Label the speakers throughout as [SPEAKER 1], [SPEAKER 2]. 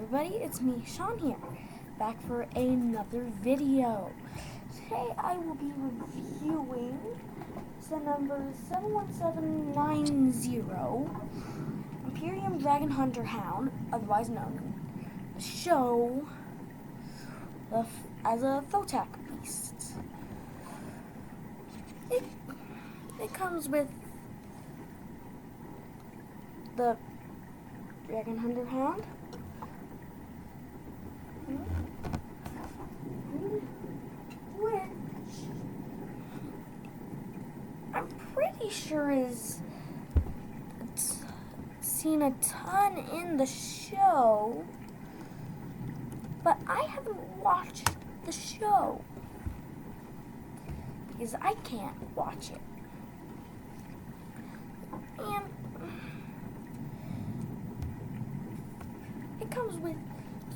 [SPEAKER 1] everybody, it's me, Sean here, back for another video. Today I will be reviewing the number 71790, Imperium Dragon Hunter Hound, otherwise known as the show as a Photak beast. It comes with the Dragon Hunter Hound, which I'm pretty sure is seen a ton in the show, but I haven't watched the show because I can't watch it. And it comes with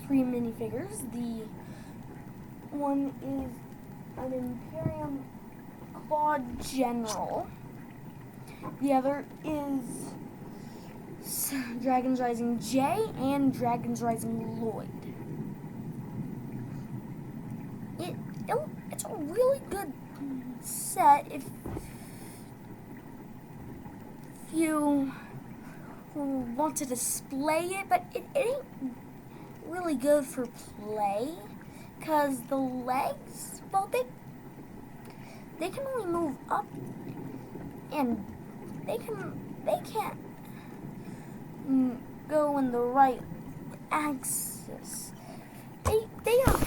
[SPEAKER 1] 3 minifigures. The one is an Imperium Claw General. The other is Dragons Rising J and Dragons Rising Lloyd. It's a really good set if you want to display it, but it ain't really good for play because the legs, well, they can only move up and they can't go in the right axis. They are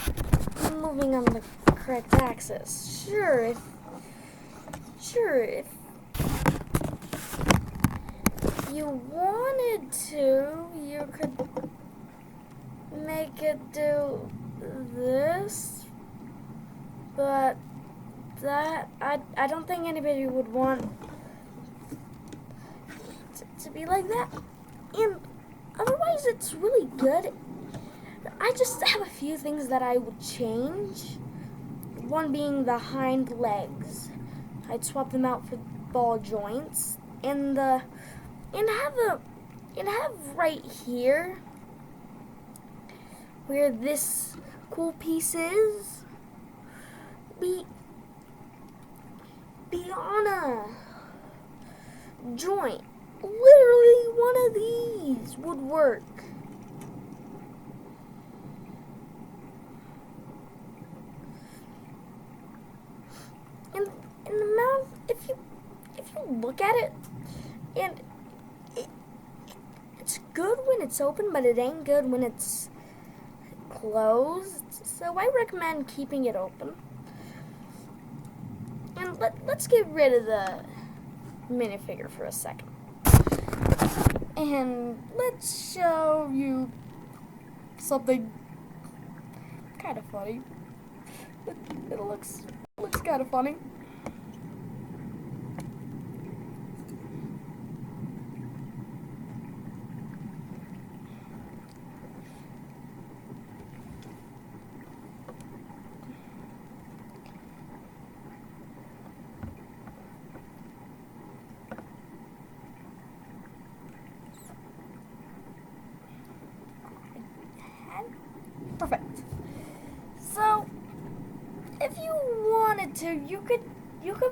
[SPEAKER 1] moving on the correct axis. Sure, if you wanted to, you could make it do this, but that I don't think anybody would want to be like that. And otherwise, it's really good. I just have a few things that I would change. One being the hind legs. I'd swap them out for ball joints, and have right here where this cool piece is be on a joint. Literally one of these would work. And in the mouth, if you look at it, and it's good when it's open, but it ain't good when it's closed. So I recommend keeping it open. And let's get rid of the minifigure for a second. And let's show you something kind of funny. It looks kind of funny. Perfect. So, if you wanted to, you could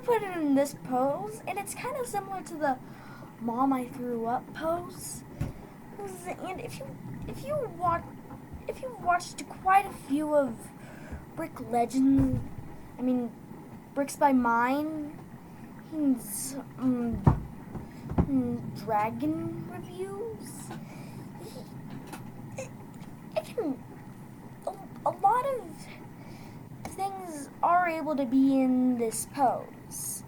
[SPEAKER 1] put it in this pose, and it's kind of similar to the "Mom, I threw up" pose. And if you watched quite a few of Bricks by Mine, dragon reviews, a lot of things are able to be in this pose.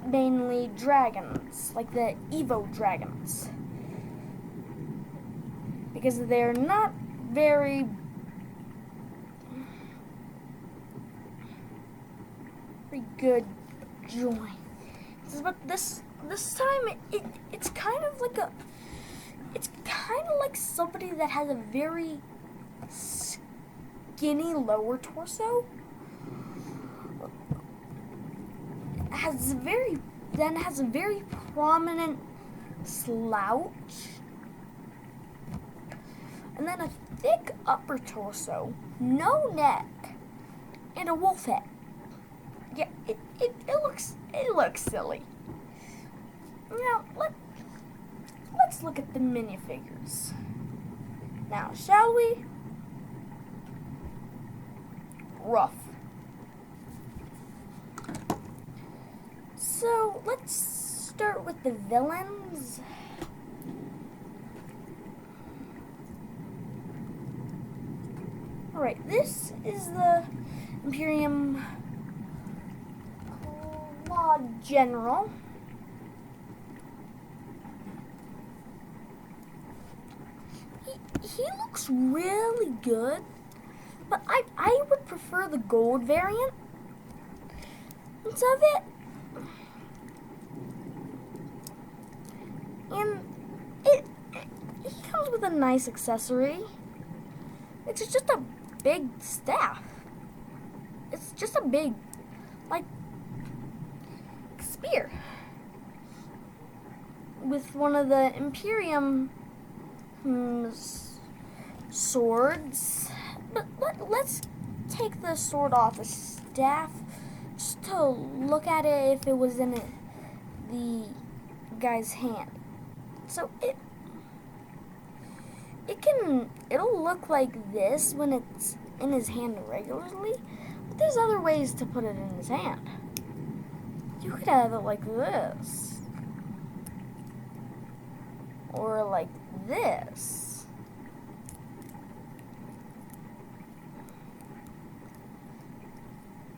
[SPEAKER 1] Mainly dragons, like the Evo dragons. Because they're not very good joints. But this time it's kind of like somebody that has a very skinny lower torso, has a very prominent slouch, and then a thick upper torso, no neck, and a wolf head. Yeah, it looks silly. Now let's look at the minifigures. Now, shall we? Rough. So let's start with the villains. Alright, this is the Imperium Law General. He looks really good, but I would prefer the gold variant of it. And he comes with a nice accessory. It's just a big staff. It's just a big, like, spear with one of the Imperium swords. But let's take the sword off the staff just to look at it if it was in the guy's hand. So it'll look like this when it's in his hand regularly, but there's other ways to put it in his hand. You could have it like this, or like this.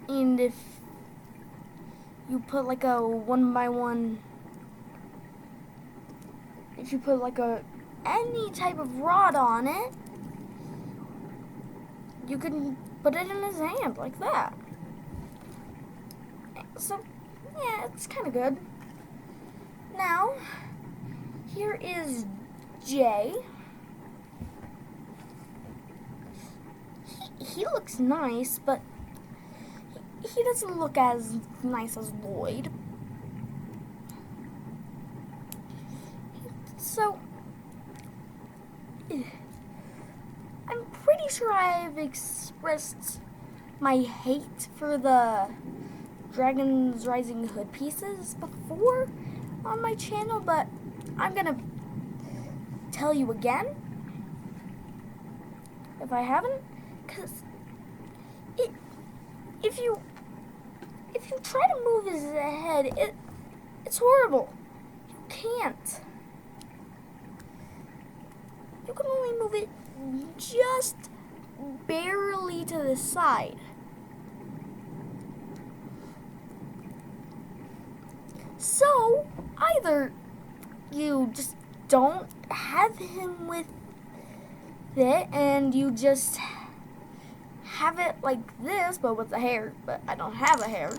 [SPEAKER 1] And if you put like a 1x1, if you put like any type of rod on it, you can put it in his hand like that. So, yeah, it's kind of good. Now, here is Jay. He looks nice, but he doesn't look as nice as Lloyd. So, I'm pretty sure I've expressed my hate for the Dragon's Rising hood pieces before on my channel, but I'm gonna tell you again if I haven't, because if you try to move his head, it's horrible. You can't. You can only move it just barely to the side. So, either you just don't have him with it and you just have it like this, but with the hair, but I don't have a hair.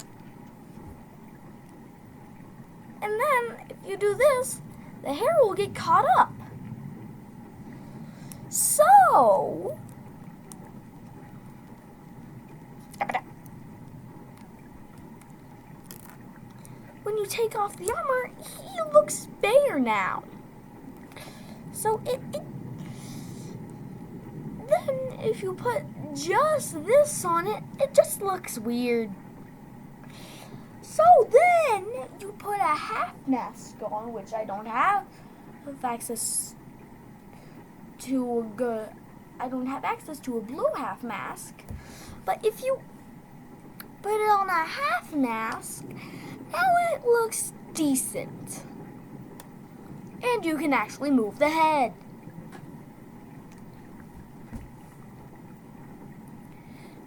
[SPEAKER 1] And then, if you do this, the hair will get caught up. So, when you take off the armor, he looks bare now. So then if you put just this on it, it just looks weird. So then you put a half mask on, which I don't have access to I don't have access to a blue half mask. But if you put it on a half mask, now it looks decent. And you can actually move the head.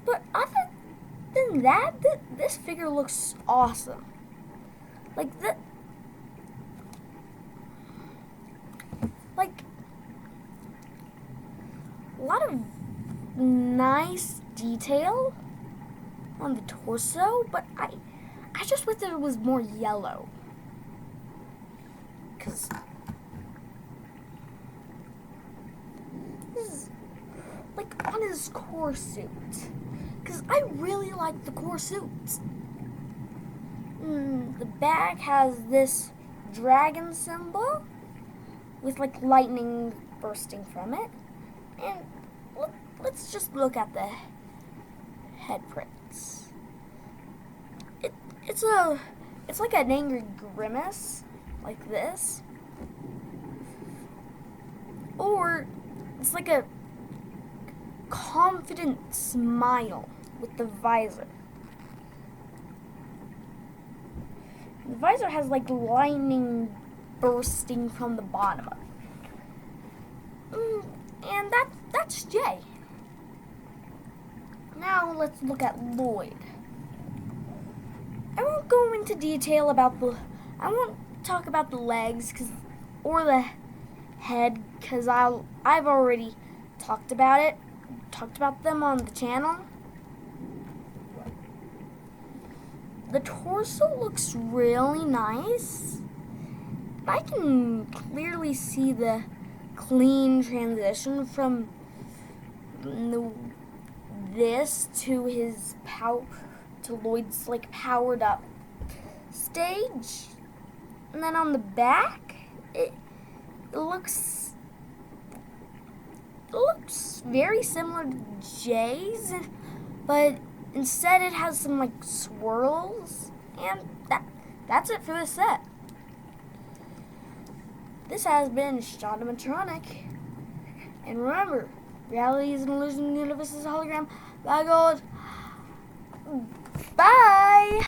[SPEAKER 1] But other than that, this figure looks awesome. Like a lot of nice detail on the torso, but I just wish it was more yellow. Because this is like on his core suit. Because I really like the core suits. The back has this dragon symbol with like lightning bursting from it. And let's just look at the head prints. It's like an angry grimace, like this. Or it's like a confident smile with the visor. The visor has like lining bursting from the bottom of it. And that's Jay. Now let's look at Lloyd. I won't go into detail about I won't talk about the legs or the head because I've already talked about them on the channel. The torso looks really nice. I can clearly see the clean transition from this to Lloyd's like powered up stage. And then on the back, it looks very similar to Jay's, but instead it has some like swirls, and that's it for this set. This has been Shotamatronic. And remember, reality is an illusion, the universe is a hologram. Bye, gold. Bye!